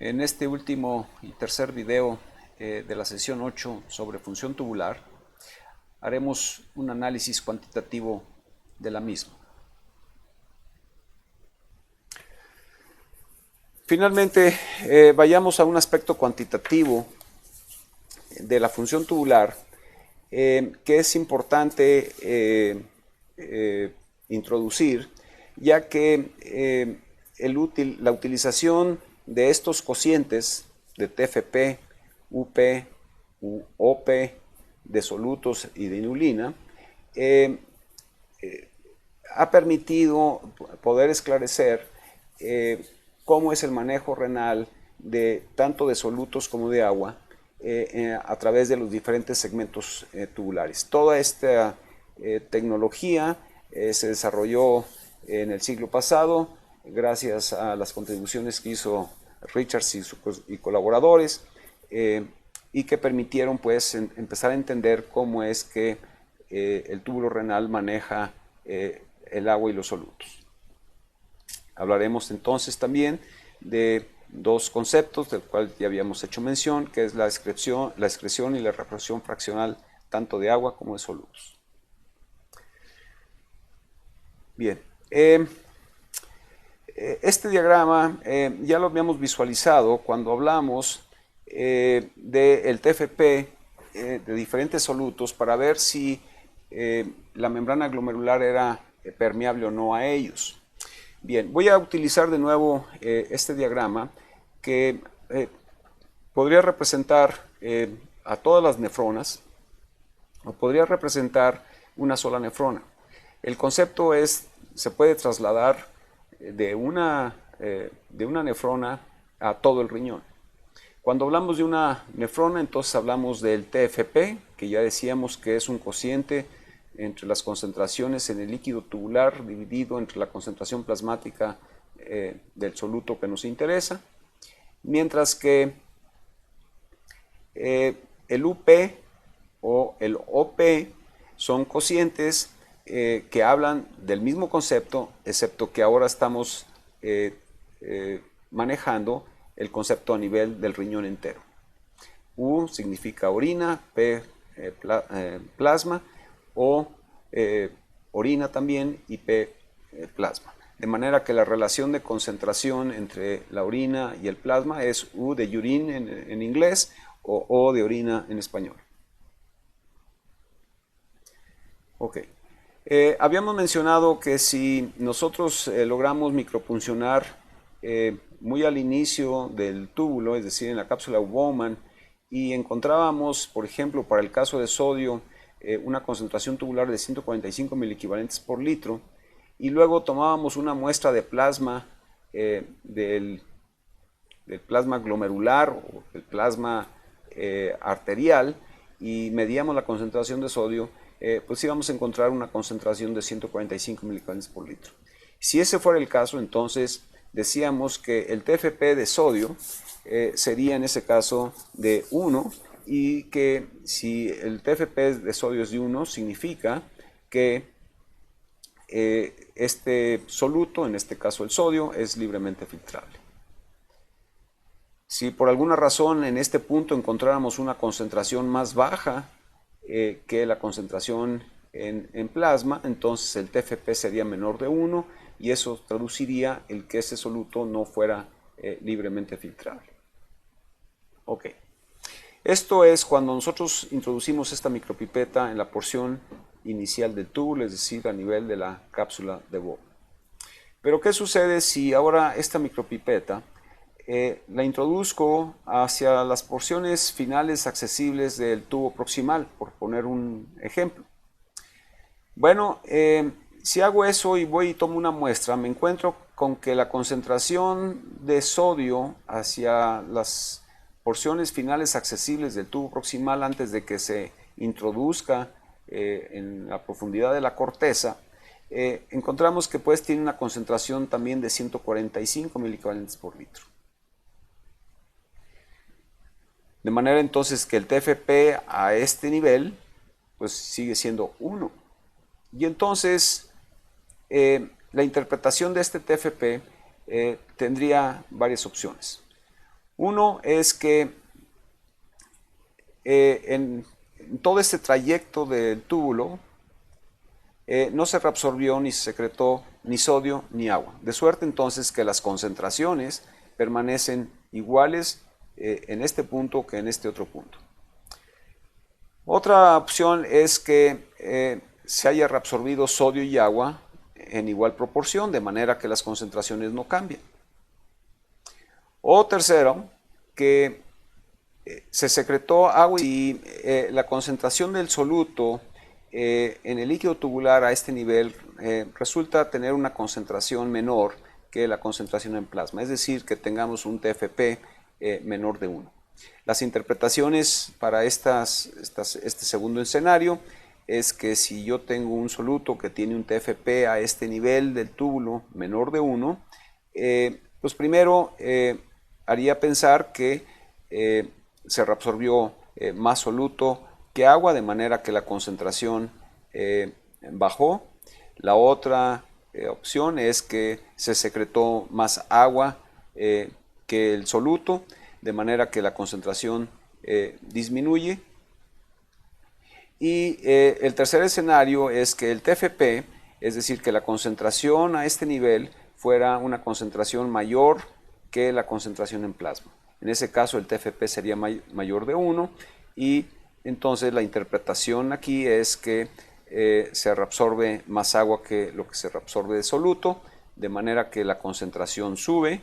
En este último y tercer video de la sesión 8 sobre función tubular, haremos un análisis cuantitativo de la misma. Finalmente, vayamos a un aspecto cuantitativo de la función tubular que es importante introducir, ya que la utilización de estos cocientes de TFP, UP, OP, de solutos y de inulina, ha permitido poder esclarecer cómo es el manejo renal de tanto de solutos como de agua a través de los diferentes segmentos tubulares. Toda esta tecnología se desarrolló en el siglo pasado gracias a las contribuciones que hizo Richards y colaboradores y que permitieron pues empezar a entender cómo es que el túbulo renal maneja el agua y los solutos. Hablaremos entonces también de dos conceptos del cual ya habíamos hecho mención, que es la excreción y la refracción fraccional tanto de agua como de solutos. Bien, este diagrama ya lo habíamos visualizado cuando hablamos del TFP de diferentes solutos para ver si la membrana glomerular era permeable o no a ellos. Bien, voy a utilizar de nuevo este diagrama que podría representar a todas las nefronas o podría representar una sola nefrona. El concepto se puede trasladar de una nefrona a todo el riñón. Cuando hablamos de una nefrona, entonces hablamos del TFP, que ya decíamos que es un cociente entre las concentraciones en el líquido tubular dividido entre la concentración plasmática del soluto que nos interesa, mientras que el UP o el OP son cocientes que hablan del mismo concepto, excepto que ahora estamos manejando el concepto a nivel del riñón entero. U significa orina, P plasma, O orina también y P plasma. De manera que la relación de concentración entre la orina y el plasma es U de urine en inglés o O de orina en español. Ok. Habíamos mencionado que si nosotros logramos micropuncionar muy al inicio del túbulo, es decir, en la cápsula Bowman, y encontrábamos, por ejemplo, para el caso de sodio, una concentración tubular de 145 miliequivalentes por litro, y luego tomábamos una muestra de plasma del plasma glomerular o del plasma arterial y medíamos la concentración de sodio, pues íbamos a encontrar una concentración de 145 miligramos por litro. Si ese fuera el caso, entonces decíamos que el TFP de sodio sería en ese caso de 1 y que si el TFP de sodio es de 1, significa que este soluto, en este caso el sodio, es libremente filtrable. Si por alguna razón en este punto encontráramos una concentración más baja que la concentración en plasma, entonces el TFP sería menor de 1 y eso traduciría el que ese soluto no fuera libremente filtrable. Ok. Esto es cuando nosotros introducimos esta micropipeta en la porción inicial del túbulo, es decir, a nivel de la cápsula de Bowman. Pero ¿qué sucede si ahora esta micropipeta la introduzco hacia las porciones finales accesibles del tubo proximal, por poner un ejemplo? Bueno, si hago eso y voy y tomo una muestra, me encuentro con que la concentración de sodio hacia las porciones finales accesibles del tubo proximal antes de que se introduzca en la profundidad de la corteza, encontramos que pues tiene una concentración también de 145 milivalentes por litro. De manera entonces que el TFP a este nivel pues sigue siendo 1. Y entonces la interpretación de este TFP tendría varias opciones. Uno es que en todo este trayecto del túbulo no se reabsorbió ni se secretó ni sodio ni agua. De suerte entonces que las concentraciones permanecen iguales en este punto que en este otro punto. Otra opción es que se haya reabsorbido sodio y agua en igual proporción, de manera que las concentraciones no cambien. O tercero, que se secretó agua y la concentración del soluto en el líquido tubular a este nivel resulta tener una concentración menor que la concentración en plasma, es decir, que tengamos un TFP menor de 1. Las interpretaciones para este segundo escenario es que si yo tengo un soluto que tiene un TFP a este nivel del túbulo menor de 1, pues primero haría pensar que se reabsorbió más soluto que agua, de manera que la concentración bajó. La otra opción es que se secretó más agua que el soluto, de manera que la concentración disminuye. Y el tercer escenario es que el TFP, es decir, que la concentración a este nivel fuera una concentración mayor que la concentración en plasma. En ese caso el TFP sería mayor de 1 y entonces la interpretación aquí es que se reabsorbe más agua que lo que se reabsorbe de soluto, de manera que la concentración sube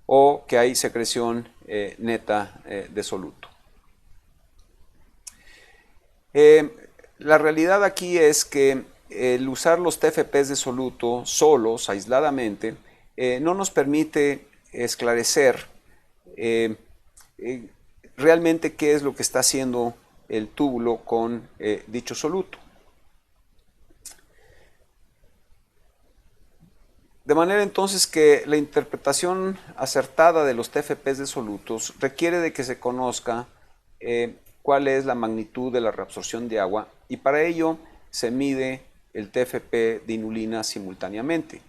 o que hay secreción neta de soluto. La realidad aquí es que el usar los TFPs de soluto solos, aisladamente, no nos permite esclarecer realmente qué es lo que está haciendo el túbulo con dicho soluto. De manera entonces que la interpretación acertada de los TFPs de solutos requiere de que se conozca cuál es la magnitud de la reabsorción de agua y para ello se mide el TFP de inulina simultáneamente.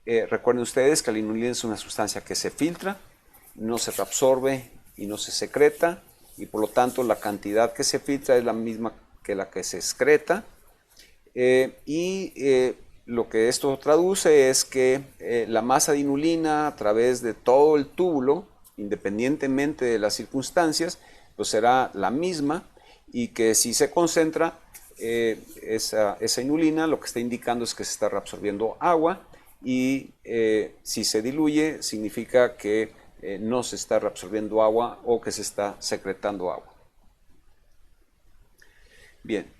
Recuerden ustedes que la inulina es una sustancia que se filtra, no se reabsorbe y no se secreta y por lo tanto la cantidad que se filtra es la misma que la que se excreta lo que esto traduce es que la masa de inulina a través de todo el túbulo, independientemente de las circunstancias, pues será la misma y que si se concentra esa inulina, lo que está indicando es que se está reabsorbiendo agua y si se diluye significa que no se está reabsorbiendo agua o que se está secretando agua. Bien.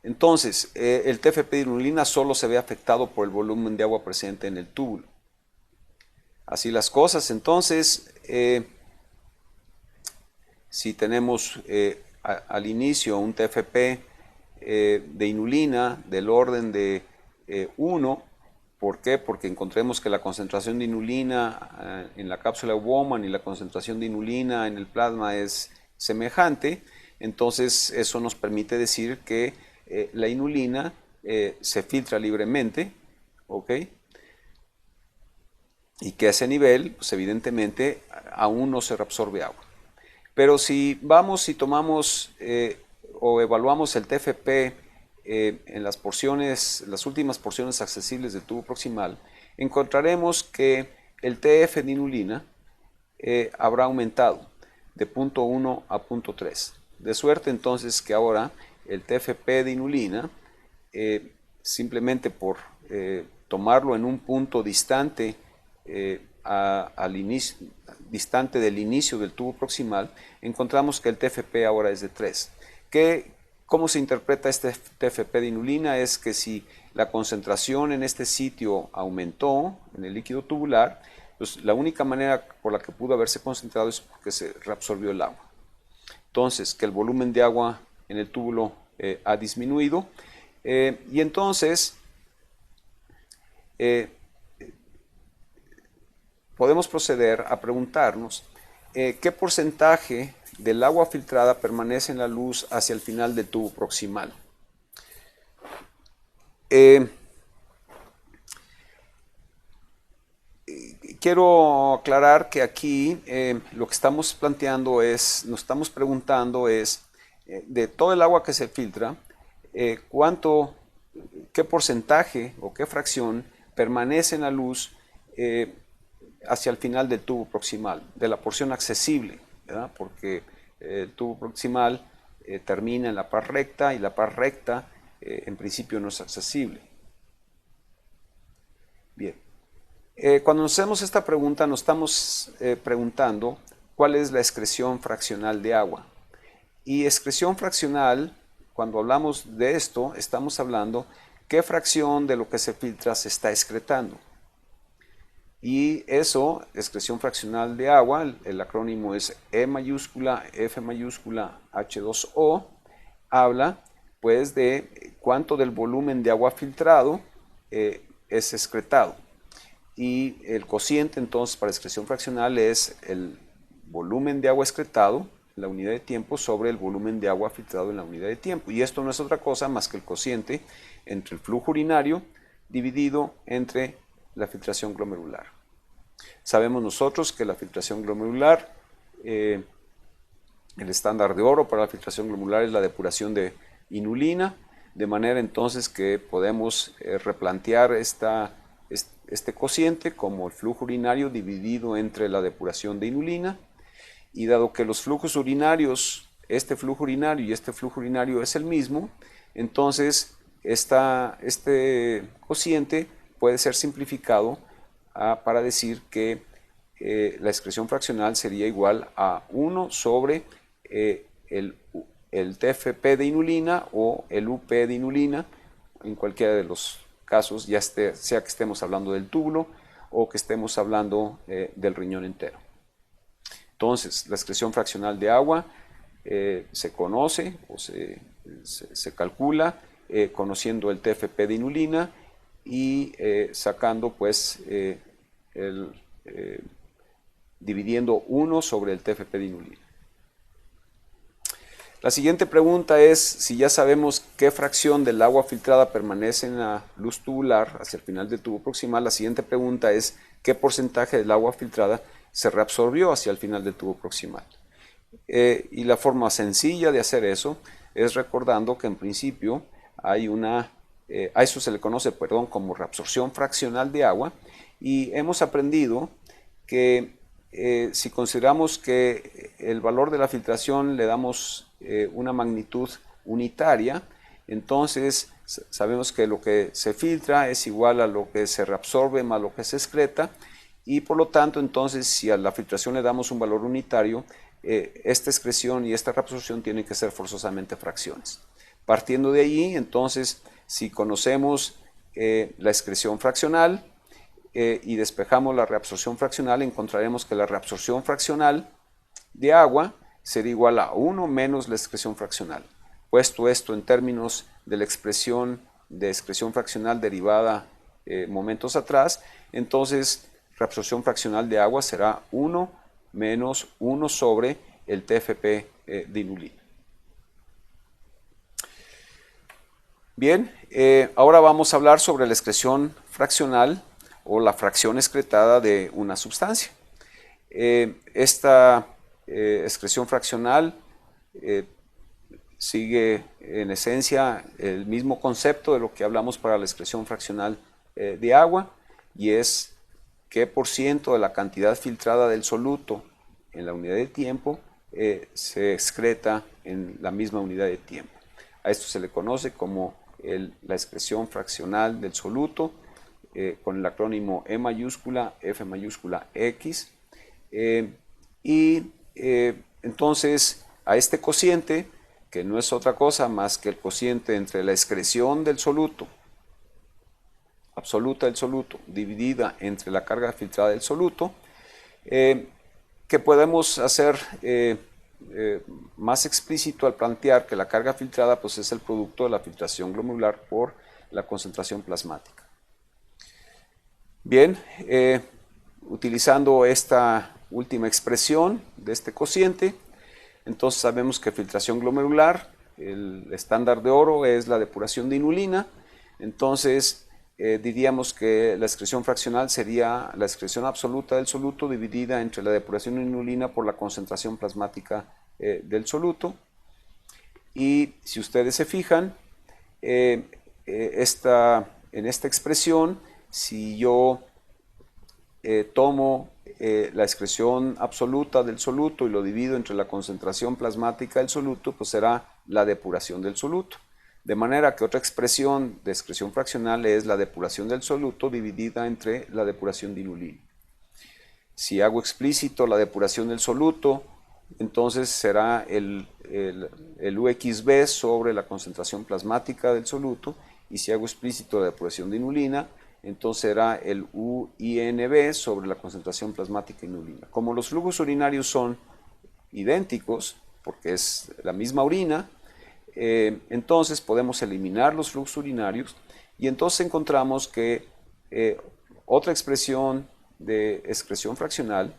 Entonces, el TFP de inulina solo se ve afectado por el volumen de agua presente en el túbulo. Así las cosas, entonces, si tenemos al inicio un TFP de inulina del orden de 1, ¿por qué? Porque encontremos que la concentración de inulina en la cápsula de Bowman y la concentración de inulina en el plasma es semejante, entonces eso nos permite decir que la inulina se filtra libremente, ¿ok? Y que a ese nivel, pues evidentemente, aún no se reabsorbe agua. Pero si vamos y tomamos o evaluamos el TFP en las últimas porciones accesibles del tubo proximal, encontraremos que el TF de inulina habrá aumentado de 0.1 a 0.3. De suerte entonces que ahora el TFP de inulina, simplemente por tomarlo en un punto distante distante del inicio del tubo proximal, encontramos que el TFP ahora es de 3. ¿Cómo se interpreta este TFP de inulina? Es que si la concentración en este sitio aumentó en el líquido tubular, pues la única manera por la que pudo haberse concentrado es porque se reabsorbió el agua. Entonces, que el volumen de agua en el túbulo ha disminuido y entonces podemos proceder a preguntarnos qué porcentaje del agua filtrada permanece en la luz hacia el final del tubo proximal. quiero aclarar que aquí lo que estamos planteando nos estamos preguntando es, de todo el agua que se filtra, qué porcentaje o qué fracción permanece en la luz hacia el final del tubo proximal, de la porción accesible, ¿verdad? Porque el tubo proximal termina en la par recta y la par recta en principio no es accesible. Bien, cuando nos hacemos esta pregunta nos estamos preguntando cuál es la excreción fraccional de agua. Y excreción fraccional, cuando hablamos de esto, estamos hablando qué fracción de lo que se filtra se está excretando. Y eso, excreción fraccional de agua, el acrónimo es E mayúscula, F mayúscula, H2O, habla pues de cuánto del volumen de agua filtrado es excretado. Y el cociente entonces para excreción fraccional es el volumen de agua excretado, la unidad de tiempo, sobre el volumen de agua filtrado en la unidad de tiempo. Y esto no es otra cosa más que el cociente entre el flujo urinario dividido entre la filtración glomerular. Sabemos nosotros que la filtración glomerular, el estándar de oro para la filtración glomerular es la depuración de inulina, de manera entonces que podemos replantear este cociente como el flujo urinario dividido entre la depuración de inulina. Y dado que los flujos urinarios, este flujo urinario y este flujo urinario es el mismo, entonces este cociente puede ser simplificado para decir que la excreción fraccional sería igual a 1 sobre el TFP de inulina o el UP de inulina, en cualquiera de los casos, ya sea que estemos hablando del túbulo o que estemos hablando del riñón entero. Entonces, la excreción fraccional de agua se conoce o se calcula conociendo el TFP de inulina y sacando pues dividiendo 1 sobre el TFP de inulina. La siguiente pregunta es, si ya sabemos qué fracción del agua filtrada permanece en la luz tubular hacia el final del tubo proximal, la siguiente pregunta es, ¿qué porcentaje del agua filtrada se reabsorbió hacia el final del tubo proximal? Y la forma sencilla de hacer eso es recordando que en principio hay a eso se le conoce, como reabsorción fraccional de agua, y hemos aprendido que si consideramos que el valor de la filtración le damos una magnitud unitaria, entonces sabemos que lo que se filtra es igual a lo que se reabsorbe más lo que se excreta, y por lo tanto entonces si a la filtración le damos un valor unitario, esta excreción y esta reabsorción tienen que ser forzosamente fracciones. Partiendo de ahí, entonces, si conocemos la excreción fraccional y despejamos la reabsorción fraccional, encontraremos que la reabsorción fraccional de agua sería igual a 1 menos la excreción fraccional. Puesto esto en términos de la expresión de excreción fraccional derivada momentos atrás, entonces reabsorción fraccional de agua será 1 menos 1 sobre el TFP de inulina. Bien, ahora vamos a hablar sobre la excreción fraccional o la fracción excretada de una sustancia. Esta excreción fraccional sigue en esencia el mismo concepto de lo que hablamos para la excreción fraccional de agua, y es qué por ciento de la cantidad filtrada del soluto en la unidad de tiempo se excreta en la misma unidad de tiempo. A esto se le conoce como la excreción fraccional del soluto, con el acrónimo E mayúscula, F mayúscula, X. Entonces a este cociente, que no es otra cosa más que el cociente entre la excreción del soluto, absoluta del soluto, dividida entre la carga filtrada del soluto, que podemos hacer más explícito al plantear que la carga filtrada pues, es el producto de la filtración glomerular por la concentración plasmática. Bien, utilizando esta última expresión de este cociente, entonces sabemos que filtración glomerular, el estándar de oro es la depuración de inulina. Entonces diríamos que la excreción fraccional sería la excreción absoluta del soluto dividida entre la depuración inulina por la concentración plasmática del soluto. Y si ustedes se fijan, en esta expresión, si yo tomo la excreción absoluta del soluto y lo divido entre la concentración plasmática del soluto, pues será la depuración del soluto. De manera que otra expresión de excreción fraccional es la depuración del soluto dividida entre la depuración de inulina. Si hago explícito la depuración del soluto, entonces será el UXB sobre la concentración plasmática del soluto, y si hago explícito la depuración de inulina, entonces será el UINB sobre la concentración plasmática inulina. Como los flujos urinarios son idénticos, porque es la misma orina, entonces podemos eliminar los flujos urinarios y entonces encontramos que otra expresión de excreción fraccional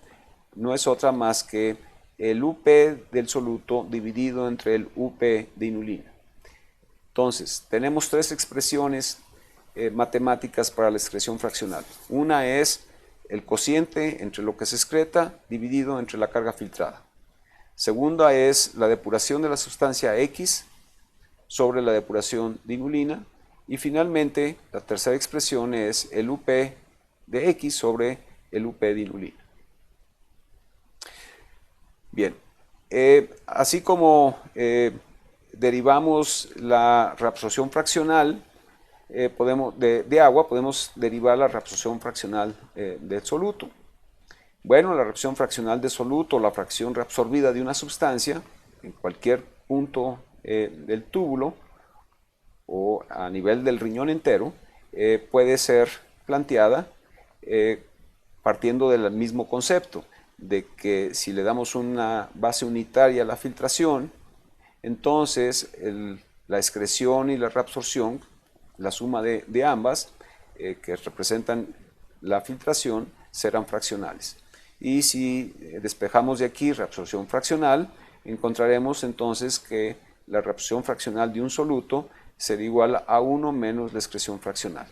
no es otra más que el UP del soluto dividido entre el UP de inulina. Entonces, tenemos tres expresiones matemáticas para la excreción fraccional. Una es el cociente entre lo que se excreta dividido entre la carga filtrada. Segunda es la depuración de la sustancia X sobre la depuración de inulina. Y finalmente, la tercera expresión es el UP de X sobre el UP de inulina. Bien, así como derivamos la reabsorción fraccional de agua, podemos derivar la reabsorción fraccional del soluto. Bueno, la reabsorción fraccional de soluto, la fracción reabsorbida de una sustancia en cualquier punto del túbulo o a nivel del riñón entero, puede ser planteada partiendo del mismo concepto, de que si le damos una base unitaria a la filtración, entonces la excreción y la reabsorción, la suma de ambas, que representan la filtración, serán fraccionales. Y si despejamos de aquí reabsorción fraccional, encontraremos entonces que la reabsorción fraccional de un soluto será igual a 1 menos la excreción fraccional.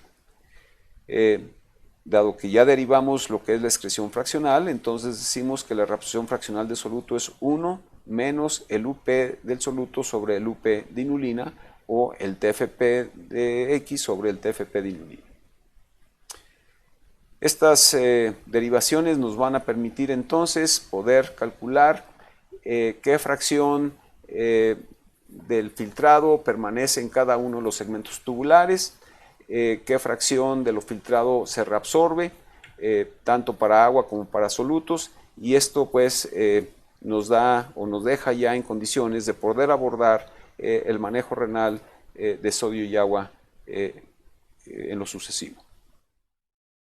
Dado que ya derivamos lo que es la excreción fraccional, entonces decimos que la reabsorción fraccional de soluto es 1 menos el UP del soluto sobre el UP de inulina, o el TFP de X sobre el TFP de inulina. Estas derivaciones nos van a permitir entonces poder calcular qué fracción del filtrado permanece en cada uno de los segmentos tubulares, qué fracción de lo filtrado se reabsorbe, tanto para agua como para solutos, y esto pues nos da o nos deja ya en condiciones de poder abordar el manejo renal de sodio y agua en lo sucesivo.